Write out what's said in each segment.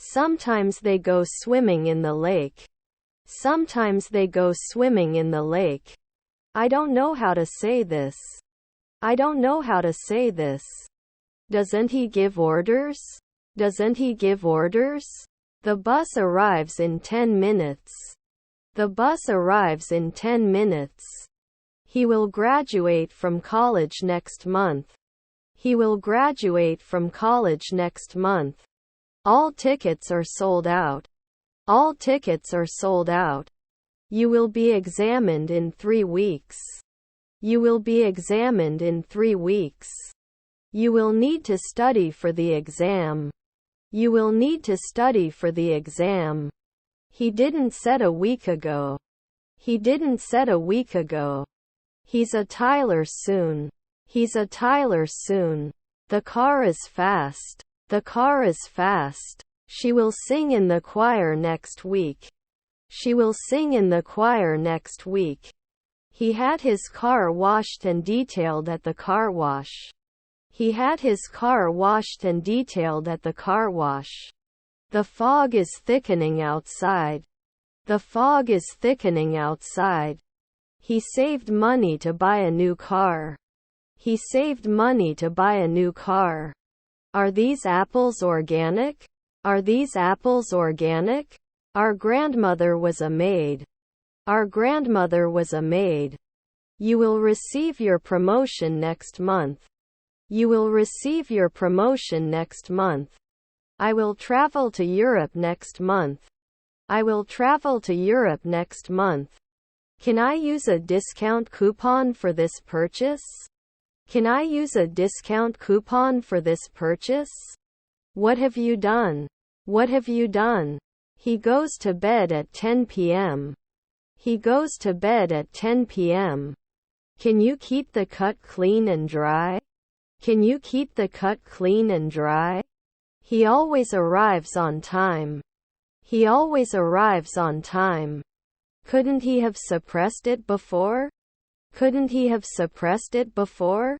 Sometimes they go swimming in the lake. Sometimes they go swimming in the lake. I don't know how to say this. I don't know how to say this. Doesn't he give orders? Doesn't he give orders? The bus arrives in 10 minutes. The bus arrives in 10 minutes. He will graduate from college next month. He will graduate from college next month. All tickets are sold out. All tickets are sold out. You will be examined in 3 weeks. You will be examined in 3 weeks. You will need to study for the exam. You will need to study for the exam. He didn't said a week ago. He didn't said a week ago. He's a Tyler soon. He's a Tyler soon. The car is fast. The car is fast. She will sing in the choir next week. She will sing in the choir next week. He had his car washed and detailed at the car wash. He had his car washed and detailed at the car wash. The fog is thickening outside. The fog is thickening outside. He saved money to buy a new car. He saved money to buy a new car. Are these apples organic? Are these apples organic? Our grandmother was a maid. Our grandmother was a maid. You will receive your promotion next month. You will receive your promotion next month. I will travel to Europe next month. I will travel to Europe next month. Can I use a discount coupon for this purchase? Can I use a discount coupon for this purchase? What have you done? What have you done? He goes to bed at 10 p.m. He goes to bed at 10 p.m. Can you keep the cut clean and dry? Can you keep the cut clean and dry? He always arrives on time. He always arrives on time. Couldn't he have suppressed it before? Couldn't he have suppressed it before?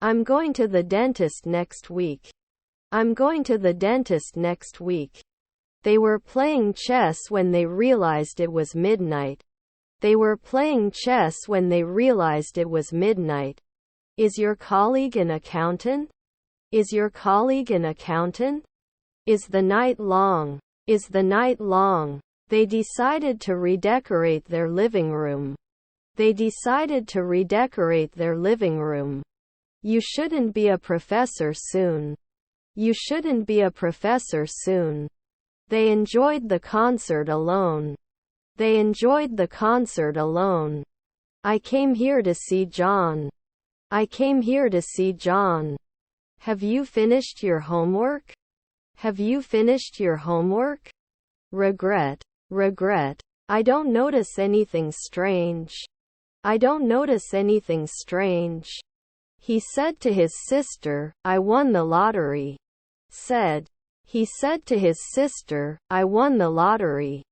I'm going to the dentist next week. I'm going to the dentist next week. They were playing chess when they realized it was midnight. They were playing chess when they realized it was midnight. Is your colleague an accountant? Is your colleague an accountant? Is the night long? Is the night long? They decided to redecorate their living room. They decided to redecorate their living room. You shouldn't be a professor soon. You shouldn't be a professor soon. They enjoyed the concert alone. They enjoyed the concert alone. I came here to see John. I came here to see John. Have you finished your homework? Have you finished your homework? Regret. Regret. I don't notice anything strange. I don't notice anything strange. He said to his sister, I won the lottery. Said. He said to his sister, I won the lottery.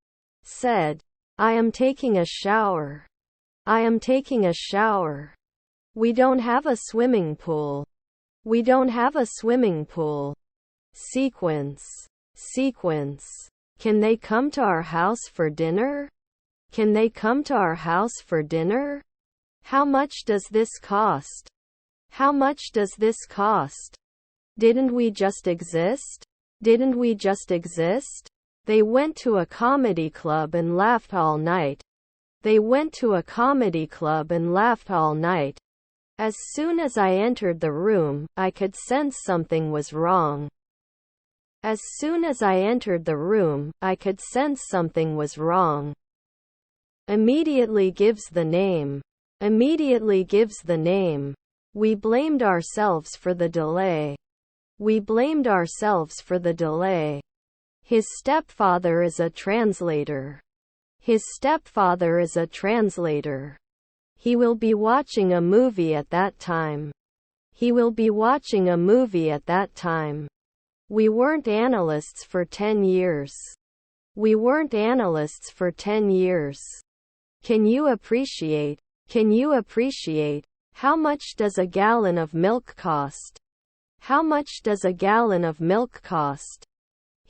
Said. I am taking a shower. I am taking a shower. We don't have a swimming pool. We don't have a swimming pool. Sequence. Sequence. Can they come to our house for dinner? Can they come to our house for dinner? How much does this cost? How much does this cost? Didn't we just exist? Didn't we just exist? They went to a comedy club and laughed all night. They went to a comedy club and laughed all night. As soon as I entered the room, I could sense something was wrong. As soon as I entered the room, I could sense something was wrong. Immediately gives the name. Immediately gives the name. We blamed ourselves for the delay. We blamed ourselves for the delay. His stepfather is a translator. His stepfather is a translator. He will be watching a movie at that time. He will be watching a movie at that time. We weren't analysts for 10 years. We weren't analysts for 10 years. Can you appreciate? Can you appreciate? How much does a gallon of milk cost? How much does a gallon of milk cost?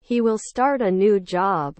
He will start a new job.